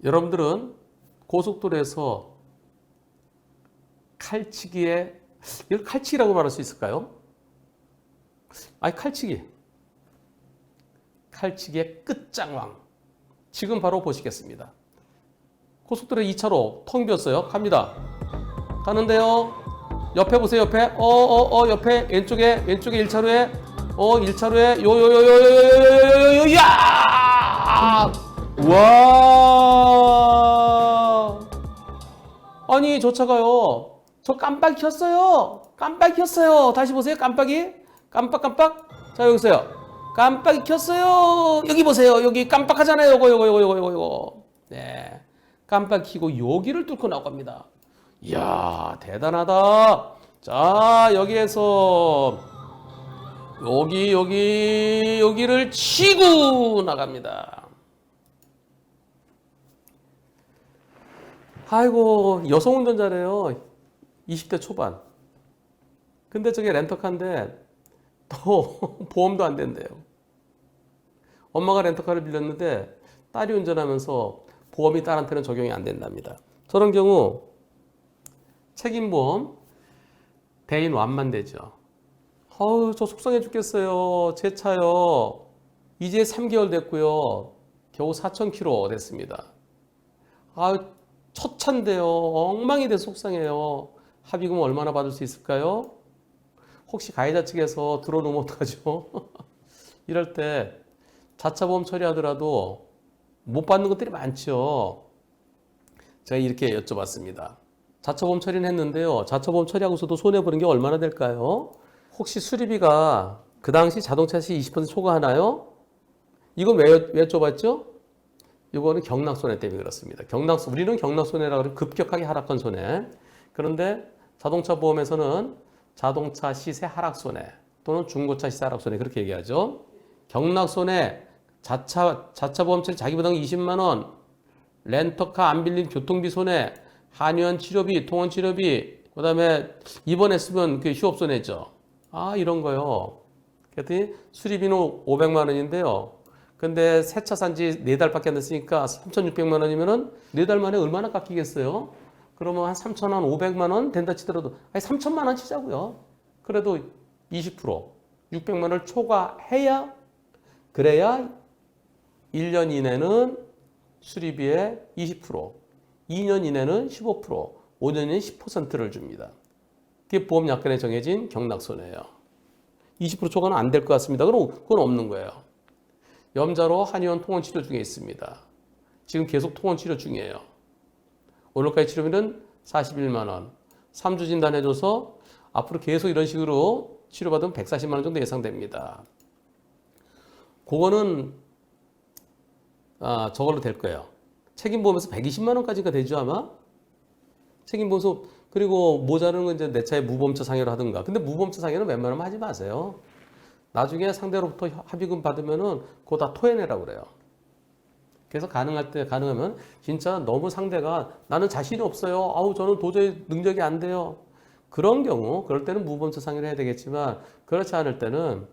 여러분들은 고속도로에서 칼치기에, 이걸 칼치기라고 말할 수 있을까요? 아니, 칼치기의 끝장왕. 지금 바로 보시겠습니다. 고속도로 2차로 텅 비었어요. 갑니다. 가는데요. 옆에 보세요, 옆에. 옆에, 왼쪽에 1차로에, 1차로에, 야! 와! 아니, 저 차가요. 저 깜빡이 켰어요. 깜빡이 켰어요. 다시 보세요. 깜빡이. 깜빡. 자, 여기 있어요. 깜빡이 켰어요. 여기 보세요. 여기 깜빡하잖아요. 요거. 네. 깜빡 켜고 여기를 뚫고 나갑니다. 이야, 대단하다. 자, 여기에서 여기를 치고 나갑니다. 아이고, 여성 운전자래요. 20대 초반. 근데 저게 렌터카인데 또 보험도 안 된대요. 엄마가 렌터카를 빌렸는데 딸이 운전하면서 보험이 딸한테는 적용이 안 된답니다. 저런 경우 책임보험 대인 완만 되죠. 저 속상해 죽겠어요. 제 차요. 이제 3개월 됐고요. 겨우 4,000km 됐습니다. 첫 차인데요. 엉망이 돼서 속상해요. 합의금 얼마나 받을 수 있을까요? 혹시 가해자 측에서 들어놓으면 어떡하죠? 이럴 때 자차보험 처리하더라도 못 받는 것들이 많죠. 제가 이렇게 여쭤봤습니다. 자차보험 처리는 했는데요. 자차보험 처리하고서도 손해보는 게 얼마나 될까요? 혹시 수리비가 그 당시 자동차시 20% 초과하나요? 이건 왜 여쭤봤죠? 이거는 경락손해 때문에 그렇습니다. 우리는 경락손해라고 해서 급격하게 하락한 손해. 그런데 자동차 보험에서는 자동차 시세 하락손해 또는 중고차 시세 하락손해 그렇게 얘기하죠. 경락손해, 자차보험 처리 자기부담 20만 원, 렌터카 안 빌린 교통비 손해, 한의원 치료비, 통원 치료비, 그다음에 입원했으면 그 휴업손해죠. 이런 거요. 그랬더니 수리비는 500만 원인데요. 근데 새 차 산 지 4달밖에 안 됐으니까 3,600만 원이면은 4달 만에 얼마나 깎이겠어요? 그러면 한 3,500만 원 된다 치더라도 3,000만 원 치자고요. 그래도 20% 600만 원을 초과해야 그래야 1년 이내는 수리비의 20%, 2년 이내는 15%, 5년이면 10%를 줍니다. 그게 보험약관에 정해진 경락손해예요. 20% 초과는 안 될 것 같습니다. 그럼 그건 없는 거예요. 염자로 한의원 통원 치료 중에 있습니다. 지금 계속 통원 치료 중이에요. 오늘까지 치료비는 41만 원. 3주 진단해줘서 앞으로 계속 이런 식으로 치료받으면 140만 원 정도 예상됩니다. 그거는 저걸로 될 거예요. 책임보험에서 120만 원까지가 되죠 아마? 책임보험에서 그리고 모자르는 건 이제 내 차에 무보험차 상해로 하든가. 근데 무보험차 상해는 웬만하면 하지 마세요. 나중에 상대로부터 합의금 받으면은 그거 다 토해내라고 그래요. 그래서 가능하면 진짜 너무 상대가 나는 자신이 없어요. 저는 도저히 능력이 안 돼요. 그런 경우, 그럴 때는 무보험차 상해를 해야 되겠지만 그렇지 않을 때는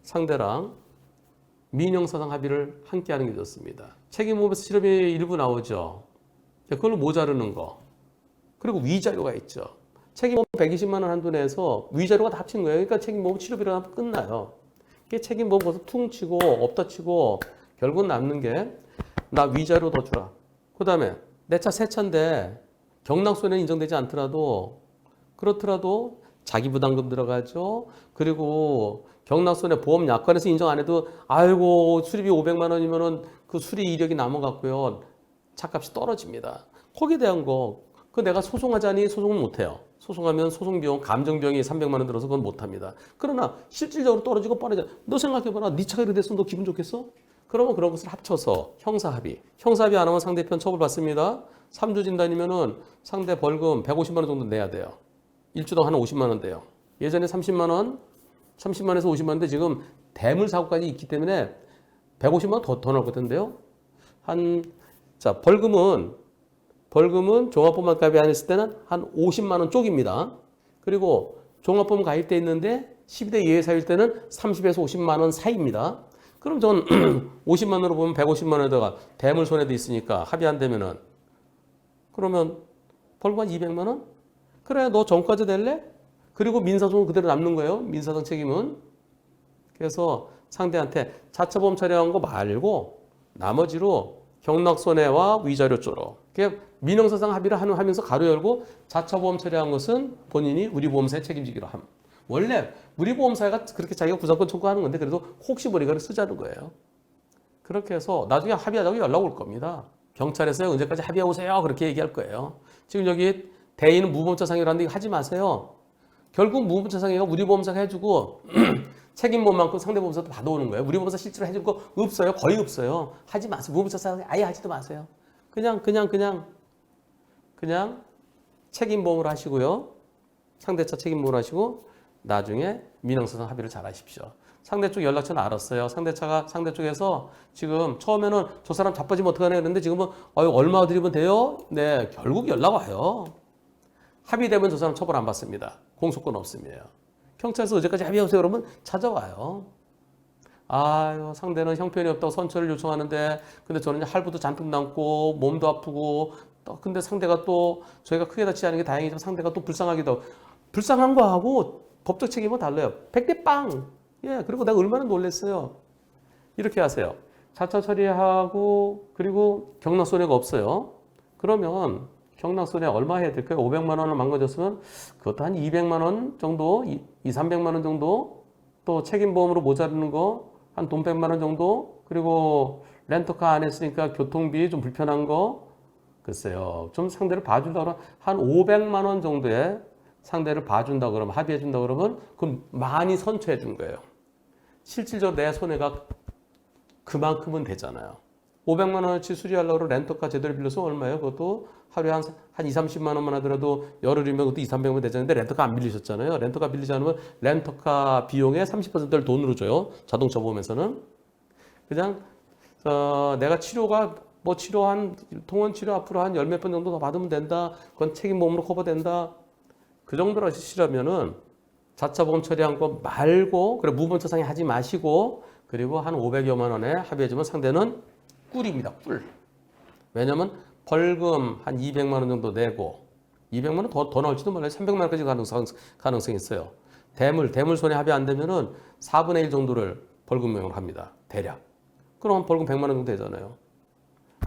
상대랑 민형사상 합의를 함께 하는 게 좋습니다. 책임보험에서 치료비 일부 나오죠. 그걸로 모자르는 거. 그리고 위자료가 있죠. 책임보험 120만 원 한도 내에서 위자료가 다 합친 거예요. 그러니까 책임보험 치료비로 하면 끝나요. 그게 책임보험 거기서 퉁 치고 없다 치고 결국 남는 게 나 위자료 더 주라. 그 다음에 내 차 새 차인데 경락손해 인정되지 않더라도 그렇더라도 자기 부담금 들어가죠. 그리고 경락손해 보험 약관에서 인정 안 해도 수리비 500만 원이면은 그 수리 이력이 남아갖고요. 차값이 떨어집니다. 거기에 대한 거 내가 소송하자니 소송은 못해요. 소송하면 소송비용, 감정비용이 300만 원 들어서 그건 못합니다. 그러나 실질적으로 떨어지고 빠르잖아. 너 생각해봐라. 네 차가 이렇게 됐으면 너 기분 좋겠어? 그러면 그런 것을 합쳐서 형사합의 안 하면 상대편 처벌받습니다. 3주 진단이면은 상대 벌금 150만 원 정도 내야 돼요. 일주당 한 50만 원 돼요. 예전에 30만 원에서 50만 원인데 지금 대물 사고까지 있기 때문에 150만 원 더 나올 것 같은데요. 벌금은 종합보험만 가입이 안 했을 때는 한 50만 원 쪽입니다. 그리고 종합보험 가입돼 있는데 12대 이하 사유일 때는 30에서 50만 원 사이입니다. 그럼 전 50만 원으로 보면 150만 원에다가 대물 손해도 있으니까 합의 안 되면은 그러면 벌금 한 200만 원? 그래 너 전과자 낼래? 그리고 민사소송은 그대로 남는 거예요. 민사상 책임은. 그래서 상대한테 자처보험 처리한 거 말고 나머지로 경락손해와 위자료조로 민형사상 합의를 하면서 가로 열고 자처보험 처리한 것은 본인이 우리보험사에 책임지기로 함. 원래 우리보험사가 그렇게 자기가 구상권 청구하는 건데 그래도 혹시 모르니까 쓰자는 거예요. 그렇게 해서 나중에 합의하자고 연락 올 겁니다. 경찰에서 언제까지 합의해 오세요. 그렇게 얘기할 거예요. 지금 여기 대의는 무보험자 상해라는데 하지 마세요. 결국 무보험자 상해가 우리보험사가 해주고 책임보험만큼 상대보험사도 받아오는 거예요. 우리보험사 실제로 해줄 거 없어요. 거의 없어요. 하지 마세요. 무보험자 상해 아예 하지도 마세요. 그냥 책임보험을 하시고요. 상대차 책임보험을 하시고 나중에 민형사상 합의를 잘 하십시오. 상대 쪽 연락처는 알았어요. 상대 쪽에서 지금 처음에는 저 사람 자빠지면 어떡하나 했는데 지금은 얼마 드리면 돼요? 네, 결국 연락 와요. 합의되면 저 사람 처벌 안 받습니다. 공소권 없음이에요. 경찰서 어제까지 합의하세요 그러면 찾아와요. 아유 상대는 형편이 없다고 선처를 요청하는데 근데 저는 할부도 잔뜩 남고 몸도 아프고 근데 상대가 또 저희가 크게 다치지 않은 게 다행이지만 상대가 또 불쌍하기도 하고 불쌍한 거하고 법적 책임은 달라요. 100대 빵. 예, 그리고 내가 얼마나 놀랬어요. 이렇게 하세요. 자차 처리하고 그리고 경락손해가 없어요. 그러면 경락손해 얼마 해야 될까요? 500만 원을 망가졌으면 그것도 한 200만 원 정도, 300만 원 정도 또 책임보험으로 모자르는 거 한 돈 100만 원 정도 그리고 렌터카 안 했으니까 교통비 좀 불편한 거 글쎄요. 좀 상대를 봐준다 그러면 한 500만 원 정도의 상대를 봐준다 그러면 합의해준다 그러면 그럼 많이 선처해 준 거예요. 실질적으로 내 손해가 그만큼은 되잖아요. 500만 원어치 수리하려고 렌터카 제대로 빌려서 얼마예요? 그것도 하루에 한 2, 30만 원만 하더라도 열흘이면 그것도 2, 300만 되잖아요. 렌터카 안 빌리셨잖아요. 렌터카 빌리지 않으면 렌터카 비용의 30%를 돈으로 줘요. 자동차 보험에서는. 그냥 내가 치료가 통원 치료 앞으로 한 열 몇 번 정도 더 받으면 된다. 그건 책임보험으로 커버된다. 그 정도로 하시려면은 자차 보험 처리한 거 말고 그래 무보험자 상해 하지 마시고 그리고 한 500여만 원에 합의해주면 상대는 꿀입니다. 꿀. 왜냐면 벌금 한 200만 원 정도 내고 200만 원 더 나올지도 몰라요. 300만 원까지 가능성이 있어요. 대물 손해 합의 안 되면은 4분의 1 정도를 벌금형으로 합니다. 대략. 그럼 벌금 100만 원 정도 되잖아요.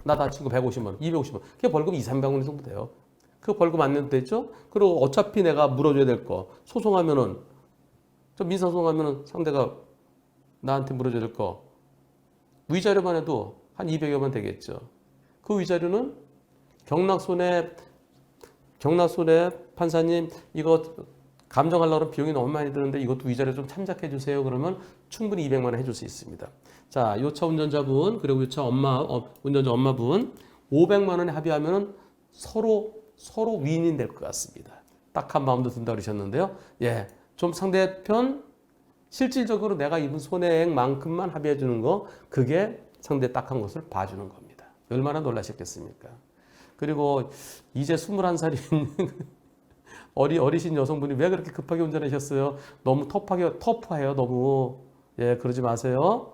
나 다친 거 150만 원, 250만 원. 그게 벌금 2, 300만 원 정도 돼요. 그 벌금 안 내도 되죠? 그리고 어차피 내가 물어줘야 될 거 소송하면은 민사소송하면은 상대가 나한테 물어줘야 될 거 위자료만 해도 한 200여만 되겠죠. 그 위자료는 경락손해 판사님 이거 감정하려고 하면 비용이 너무 많이 드는데 이것도 위자료 좀 참작해 주세요. 그러면 충분히 200만 원 해줄 수 있습니다. 자, 요차 운전자분 그리고 요차 운전자 엄마분 500만 원에 합의하면은 서로 윈윈 될 것 같습니다. 딱한 마음도 든다 그러셨는데요. 예, 좀 상대편 실질적으로 내가 입은 손해액만큼만 합의해 주는 거 그게 상대 딱한 것을 봐주는 겁니다. 얼마나 놀라셨겠습니까? 그리고 이제 21살인 어리신 여성분이 왜 그렇게 급하게 운전하셨어요? 너무 터프해요. 너무. 예, 그러지 마세요.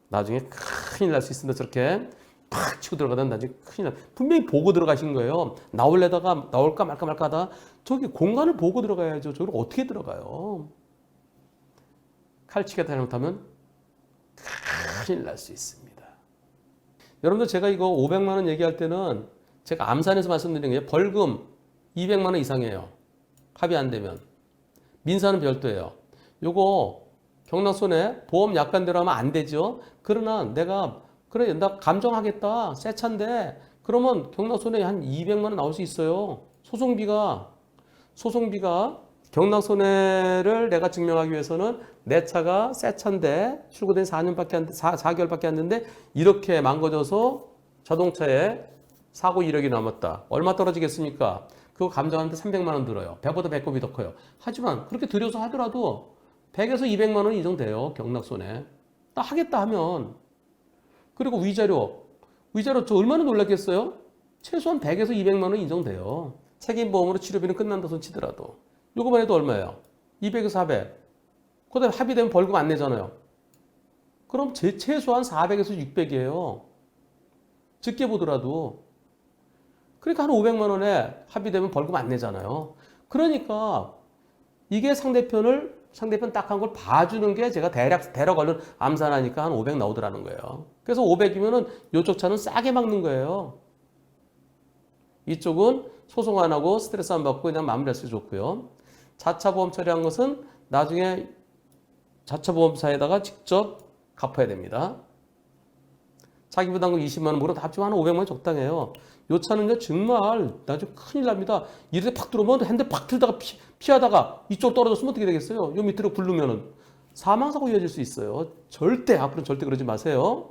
나중에 큰일 날 수 있습니다. 저렇게 팍 치고 들어가다 나중에 큰일 나. 분명히 보고 들어가신 거예요. 나올까 말까 하다 저기 공간을 보고 들어가야죠. 저걸 어떻게 들어가요? 칼치기가 잘못하면 큰일 날 수 있습니다. 여러분들 제가 이거 500만 원 얘기할 때는 제가 암산해서 말씀드리는 게 벌금 200만 원 이상이에요. 합의 안 되면. 민사는 별도예요. 요거 경락손해 보험 약관대로 하면 안 되죠. 그러나 나 감정하겠다. 새 차인데 그러면 경락손해 한 200만 원 나올 수 있어요. 소송비가 경락손해를 내가 증명하기 위해서는 내 차가 새 차인데 출고된 4개월밖에 안 됐는데 이렇게 망가져서 자동차에 사고 이력이 남았다. 얼마 떨어지겠습니까? 그거 감정하는데 300만 원 들어요. 배보다 배꼽이 더 커요. 하지만 그렇게 들여서 하더라도 100에서 200만 원이 인정돼요. 경락손해. 나 하겠다 하면. 그리고 위자료 저 얼마나 놀랐겠어요? 최소한 100에서 200만 원 인정돼요. 책임보험으로 치료비는 끝난다 손 치더라도. 요거만 해도 얼마예요? 200에서 400. 그다음에 합의되면 벌금 안 내잖아요. 그럼 최소한 400에서 600이에요. 적게 보더라도. 그러니까 한 500만 원에 합의되면 벌금 안 내잖아요. 그러니까 이게 상대편 딱 한 걸 봐주는 게 제가 대략 관련 암산하니까 한 500 나오더라는 거예요. 그래서 500이면은 이쪽 차는 싸게 막는 거예요. 이쪽은 소송 안 하고 스트레스 안 받고 그냥 마무리했을 때 좋고요. 자차 보험 처리한 것은 나중에 자차 보험사에다가 직접 갚아야 됩니다. 자기 부담금 20만 원 물어 다 합치면 한 500만 원 적당해요. 요 차는요 정말 나중에 큰일 납니다. 이렇게 팍 들어오면 핸들 팍 들다가 피하다가 이쪽 떨어졌으면 어떻게 되겠어요? 요 밑으로 굴르면은 사망사고 이어질 수 있어요. 앞으로는 절대 그러지 마세요.